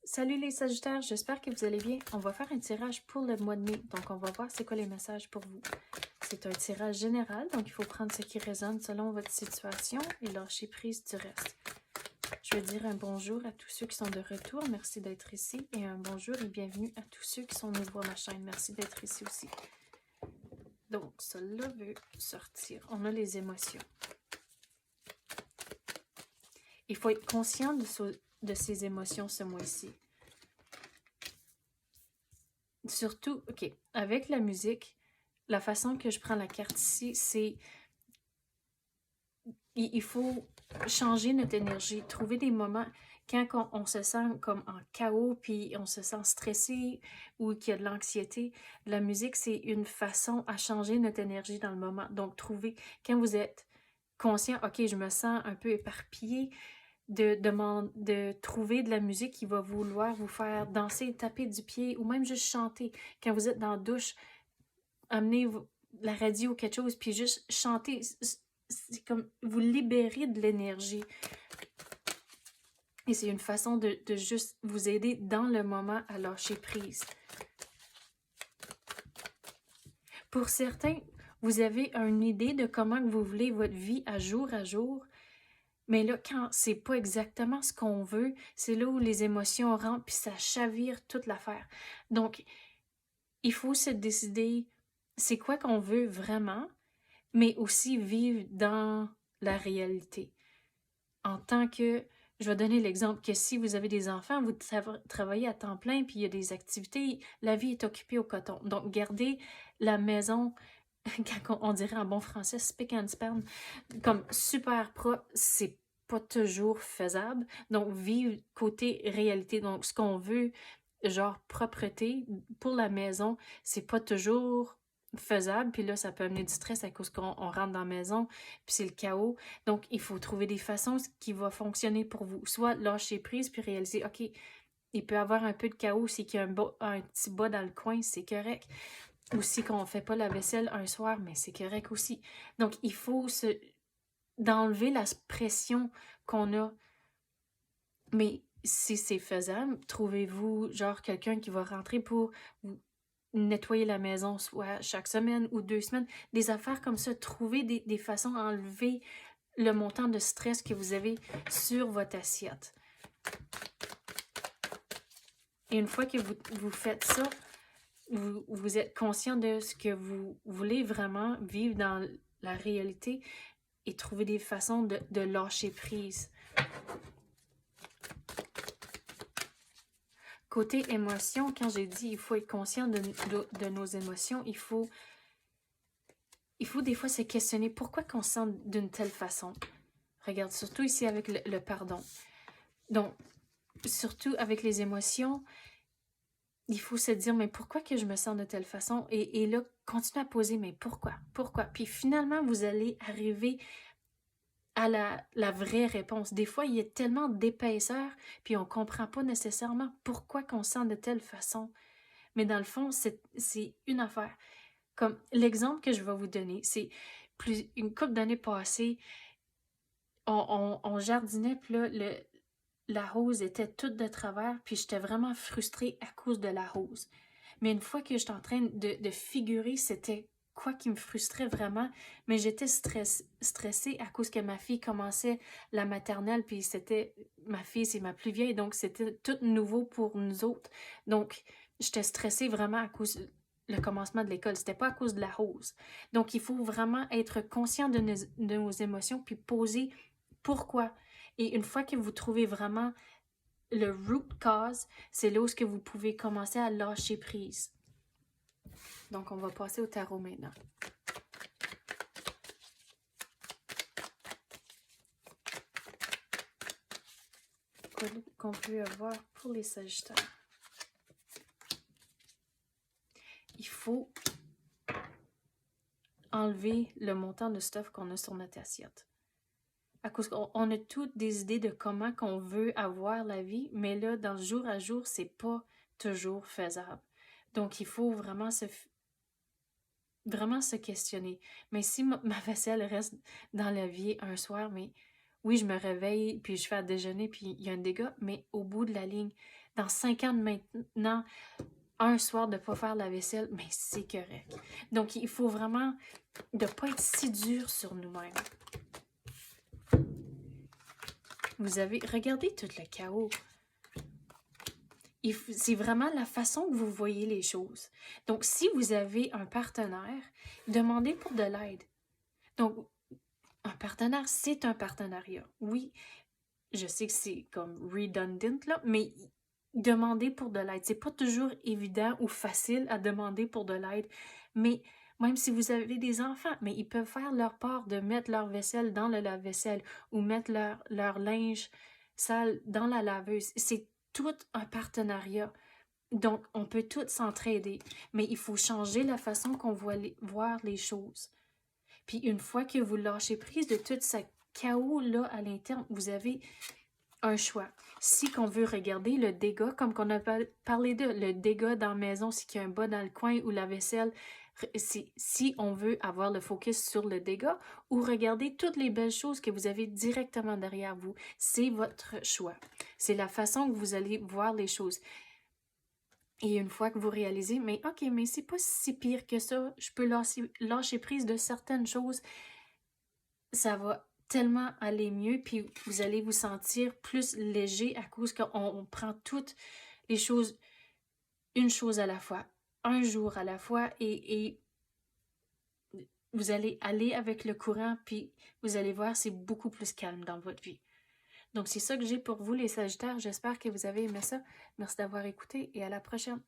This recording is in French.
Salut les Sagittaires, j'espère que vous allez bien. On va faire un tirage pour le mois de mai, donc on va voir c'est quoi les messages pour vous. C'est un tirage général, donc il faut prendre ce qui résonne selon votre situation et lâcher prise du reste. Je veux dire un bonjour à tous ceux qui sont de retour, merci d'être ici, et un bonjour et bienvenue à tous ceux qui sont nouveaux à ma chaîne, merci d'être ici aussi. Donc, cela veut sortir. On a les émotions. Il faut être conscient de ses émotions ce mois-ci. Surtout, ok, avec la musique, la façon que je prends la carte ici, c'est il faut changer notre énergie, trouver des moments quand on se sent comme en chaos, puis on se sent stressé ou qu'il y a de l'anxiété. La musique, c'est une façon à changer notre énergie dans le moment. Donc, quand vous êtes conscient, ok, je me sens un peu éparpillé, de trouver de la musique qui va vouloir vous faire danser, taper du pied ou même juste chanter. Quand vous êtes dans la douche, amenez la radio ou quelque chose, puis juste chanter. C'est comme vous libérer de l'énergie. Et c'est une façon de juste vous aider dans le moment à lâcher prise. Pour certains, vous avez une idée de comment vous voulez votre vie à jour, mais là, quand c'est pas exactement ce qu'on veut, c'est là où les émotions rentrent, puis ça chavire toute l'affaire. Donc, il faut se décider c'est quoi qu'on veut vraiment, mais aussi vivre dans la réalité. En tant que, je vais donner l'exemple que si vous avez des enfants, vous travaillez à temps plein, puis il y a des activités, la vie est occupée au coton. Donc, gardez la maison, quand on dirait en bon français, spick and span, comme super propre, c'est pas toujours faisable. Donc, vivre côté réalité. Donc, ce qu'on veut, genre propreté, pour la maison, c'est pas toujours faisable, puis là, ça peut amener du stress à cause qu'on rentre dans la maison, puis c'est le chaos. Donc, il faut trouver des façons qui vont fonctionner pour vous. Soit lâcher prise, puis réaliser, OK, il peut y avoir un peu de chaos, c'est qu'il y a un petit bas dans le coin, c'est correct. Aussi qu'on fait pas la vaisselle un soir, mais c'est correct aussi. Donc, il faut d'enlever la pression qu'on a. Mais si c'est faisable, trouvez-vous genre quelqu'un qui va rentrer pour vous nettoyer la maison, soit chaque semaine ou 2 semaines, des affaires comme ça. Trouvez des façons d'enlever le montant de stress que vous avez sur votre assiette. Et une fois que vous faites ça, vous êtes conscient de ce que vous voulez vraiment vivre dans la réalité et trouver des façons de lâcher prise. Côté émotion, quand j'ai dit il faut être conscient de nos émotions, il faut des fois se questionner pourquoi on se sent d'une telle façon. Regarde, surtout ici avec le pardon. Donc, surtout avec les émotions, il faut se dire, mais pourquoi que je me sens de telle façon? Et là, continuez à poser, mais pourquoi? Pourquoi? Puis finalement, vous allez arriver à la vraie réponse. Des fois, il y a tellement d'épaisseur, puis on ne comprend pas nécessairement pourquoi qu'on se sent de telle façon. Mais dans le fond, c'est une affaire. Comme l'exemple que je vais vous donner, c'est une couple d'années passées, on jardinait, puis là, la rose était toute de travers, puis j'étais vraiment frustrée à cause de la rose. Mais une fois que j'étais en train de figurer, c'était quoi qui me frustrait vraiment, mais j'étais stressée à cause que ma fille commençait la maternelle, puis ma fille, c'est ma plus vieille, donc c'était tout nouveau pour nous autres. Donc, j'étais stressée vraiment à cause le commencement de l'école, c'était pas à cause de la rose. Donc, il faut vraiment être conscient de nos émotions, puis poser pourquoi. Et une fois que vous trouvez vraiment le root cause, c'est là où -ce que vous pouvez commencer à lâcher prise. Donc, on va passer au tarot maintenant. Quoi qu'on peut avoir pour les Sagittaires? Il faut enlever le montant de stuff qu'on a sur notre assiette. À cause qu'on a toutes des idées de comment qu'on veut avoir la vie, mais là, dans le jour à jour, c'est pas toujours faisable. Donc, il faut vraiment se questionner. Mais si ma vaisselle reste dans l'évier un soir, mais oui, je me réveille, puis je fais à déjeuner, puis il y a un dégât, mais au bout de la ligne, dans 5 ans de maintenant, un soir de ne pas faire la vaisselle, mais c'est correct. Donc, il faut vraiment de ne pas être si dur sur nous-mêmes. Vous avez... Regardez tout le chaos. C'est vraiment la façon que vous voyez les choses. Donc, si vous avez un partenaire, demandez pour de l'aide. Donc, un partenaire, c'est un partenariat. Oui, je sais que c'est comme redundant, là, mais demandez pour de l'aide. C'est pas toujours évident ou facile à demander pour de l'aide, mais même si vous avez des enfants, mais ils peuvent faire leur part de mettre leur vaisselle dans le lave-vaisselle ou mettre leur linge sale dans la laveuse. C'est tout un partenariat. Donc, on peut tous s'entraider, mais il faut changer la façon qu'on voit voir les choses. Puis une fois que vous lâchez prise de tout ce chaos-là à l'interne, vous avez un choix. Si qu'on veut regarder le dégât, comme qu'on a parlé de le dégât dans la maison, si qu'il y a un bas dans le coin ou la vaisselle, si on veut avoir le focus sur le dégât ou regarder toutes les belles choses que vous avez directement derrière vous, c'est votre choix. C'est la façon que vous allez voir les choses. Et une fois que vous réalisez, mais ok, mais c'est pas si pire que ça, je peux lâcher prise de certaines choses, ça va tellement aller mieux, puis vous allez vous sentir plus léger à cause qu'on prend toutes les choses, une chose à la fois, un jour à la fois, et vous allez aller avec le courant, puis vous allez voir, c'est beaucoup plus calme dans votre vie. Donc, c'est ça que j'ai pour vous, les Sagittaires. J'espère que vous avez aimé ça. Merci d'avoir écouté et à la prochaine.